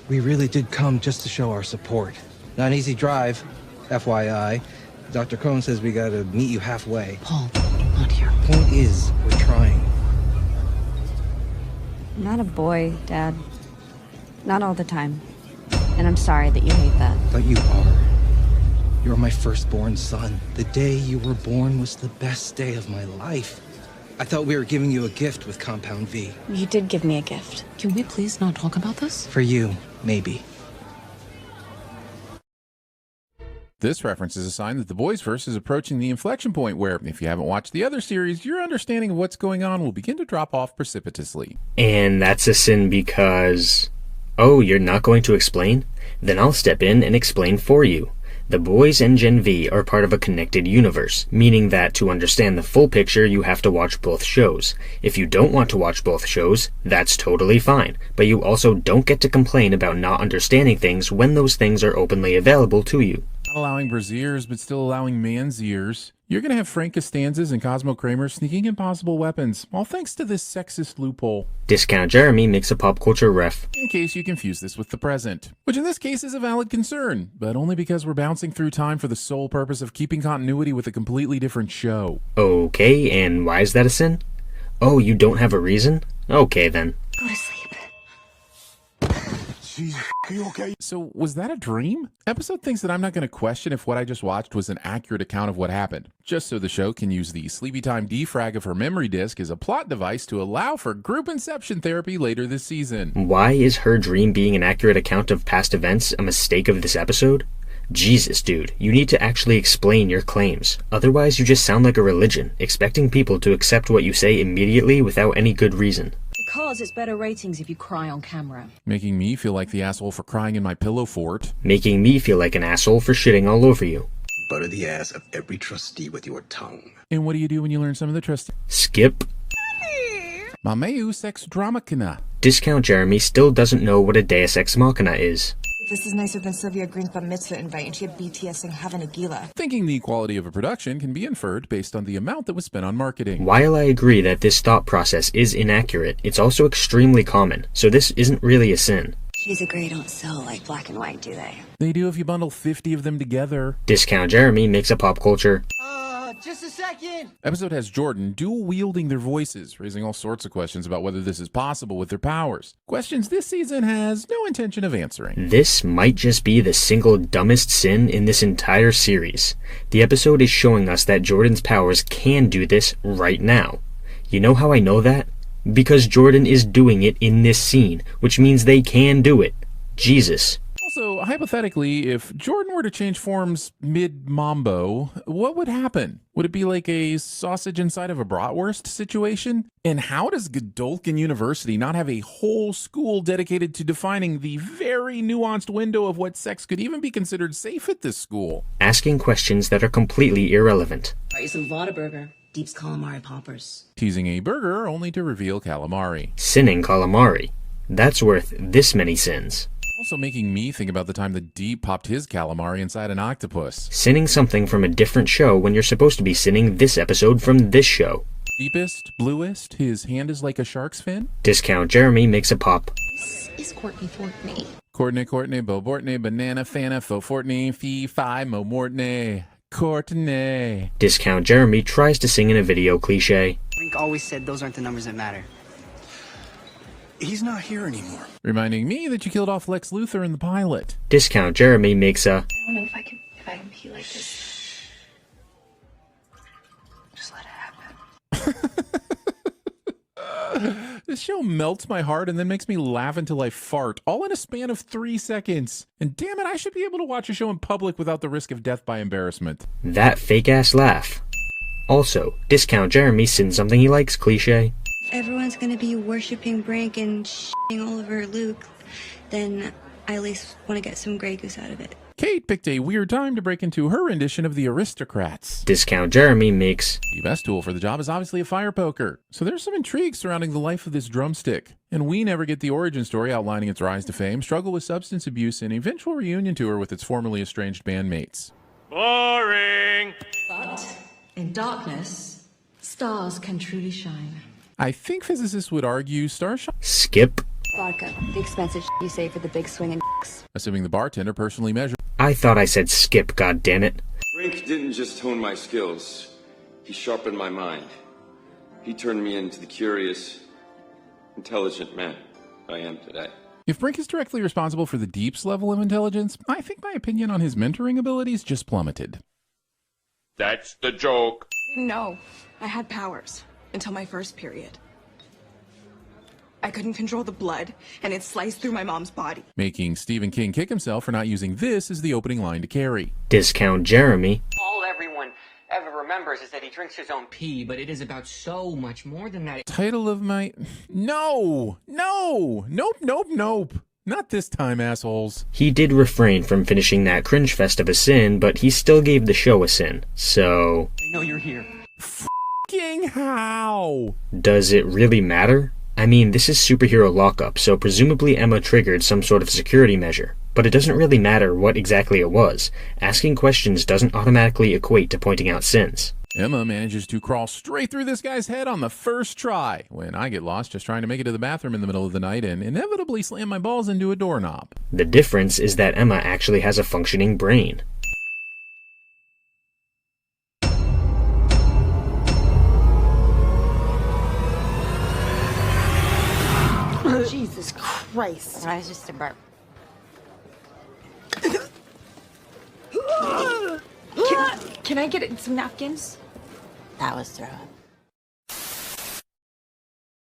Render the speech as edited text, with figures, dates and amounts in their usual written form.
We really did come just to show our support. Not an easy drive, FYI. Dr. Cohn says we gotta meet you halfway. Paul, not here. Point is, we're trying. I'm not a boy, Dad. Not all the time. And I'm sorry that you hate that. But you are. You're my firstborn son. The day you were born was the best day of my life. I thought we were giving you a gift with Compound V. You did give me a gift. Can we please not talk about this? For you, maybe. This reference is a sign that the boys verse is approaching the inflection point where, if you haven't watched the other series, your understanding of what's going on will begin to drop off precipitously. And that's a sin because... Oh, you're not going to explain? Then I'll step in and explain for you. The boys and Gen V are part of a connected universe, meaning that to understand the full picture you have to watch both shows. If you don't want to watch both shows, that's totally fine, but you also don't get to complain about not understanding things when those things are openly available to you. Not allowing brassieres, but still allowing man's ears. You're going to have Frank Costanzas and Cosmo Kramer sneaking impossible weapons, all thanks to this sexist loophole. Discount Jeremy makes a pop culture ref. In case you confuse this with the present, which in this case is a valid concern, but only because we're bouncing through time for the sole purpose of keeping continuity with a completely different show. Okay, and why is that a sin? Oh, you don't have a reason? Okay then. Go to sleep. Are you okay? So, was that a dream? Episode thinks that I'm not going to question if what I just watched was an accurate account of what happened, just so the show can use the sleepy time defrag of her memory disk as a plot device to allow for group inception therapy later this season. Why is her dream being an accurate account of past events a mistake of this episode? Jesus, dude, you need to actually explain your claims. Otherwise, you just sound like a religion, expecting people to accept what you say immediately without any good reason. Because it's better ratings if you cry on camera. Making me feel like the asshole for crying in my pillow fort. Making me feel like an asshole for shitting all over you. Butter the ass of every trustee with your tongue. And what do you do when you learn some of the trust? Skip. Mameu sex drama kana. Discount Jeremy still doesn't know what a Deus Ex Machina is. This is nicer than Sylvia Green's bar mitzvah invite, and she had BTS sing Heaven Agila. Thinking the quality of a production can be inferred based on the amount that was spent on marketing. While I agree that this thought process is inaccurate, it's also extremely common, so this isn't really a sin. Cheese and gray don't sell like black and white, do they? They do if you bundle 50 of them together. Discount Jeremy makes a pop culture. Just a second! Episode has Jordan dual-wielding their voices, raising all sorts of questions about whether this is possible with their powers. Questions this season has no intention of answering. This might just be the single dumbest sin in this entire series. The episode is showing us that Jordan's powers can do this right now. You know how I know that? Because Jordan is doing it in this scene, which means they can do it. Jesus. Also, hypothetically, if Jordan were to change forms mid-mambo, what would happen? Would it be like a sausage inside of a bratwurst situation? And how does Godolkin University not have a whole school dedicated to defining the very nuanced window of what sex could even be considered safe at this school? Asking questions that are completely irrelevant. Got you some Burger, Deep's calamari poppers. Teasing a burger only to reveal calamari. Sinning calamari. That's worth this many sins. Also making me think about the time that Deep popped his calamari inside an octopus. Sinning something from a different show when you're supposed to be sinning this episode from this show. Deepest, bluest, his hand is like a shark's fin. Discount Jeremy makes a pop. This is Courtney Fortney. Courtney, Bo Bortney, Banana, Fana, Fo Fortney, Fee, Fi, Mo Mortney, Courtney. Discount Jeremy tries to sing in a video cliche. Brink always said those aren't the numbers that matter. He's not here anymore. Reminding me that you killed off Lex Luthor in the pilot. Discount Jeremy makes a... I don't know if I can be like this. Just let it happen. This show melts my heart and then makes me laugh until I fart, all in a span of 3 seconds. And damn it, I should be able to watch a show in public without the risk of death by embarrassment. That fake-ass laugh. Also, Discount Jeremy sins something he likes cliche. Everyone's gonna be worshipping Brink and shitting all over Luke, then I at least want to get some Grey Goose out of it. Kate picked a weird time to break into her rendition of the Aristocrats. Discount Jeremy makes... The best tool for the job is obviously a fire poker, so there's some intrigue surrounding the life of this drumstick. And we never get the origin story outlining its rise to fame, struggle with substance abuse, and eventual reunion tour with its formerly estranged bandmates. Boring! But in darkness, stars can truly shine. I think physicists would argue Starshine. Skip. Vodka, the expensive you save for the big swinging Assuming the bartender personally measured. I thought I said skip, goddammit. Brink didn't just hone my skills. He sharpened my mind. He turned me into the curious, intelligent man I am today. If Brink is directly responsible for the Deep's level of intelligence, I think my opinion on his mentoring abilities just plummeted. That's the joke. No, I had powers until my first period. I couldn't control the blood, and it sliced through my mom's body. Making Stephen King kick himself for not using this as the opening line to Carrie. Discount Jeremy. All everyone ever remembers is that he drinks his own pee, but it is about so much more than that. Title of my... No! Nope. Not this time, assholes. He did refrain from finishing that cringe fest of a sin, but he still gave the show a sin, so... I know you're here. F***ing how? Does it really matter? I mean, this is superhero lockup, so presumably Emma triggered some sort of security measure. But it doesn't really matter what exactly it was. Asking questions doesn't automatically equate to pointing out sins. Emma manages to crawl straight through this guy's head on the first try, when I get lost just trying to make it to the bathroom in the middle of the night and inevitably slam my balls into a doorknob. The difference is that Emma actually has a functioning brain. Jesus Christ. That was just a burp. Can I get some napkins? That was throw up.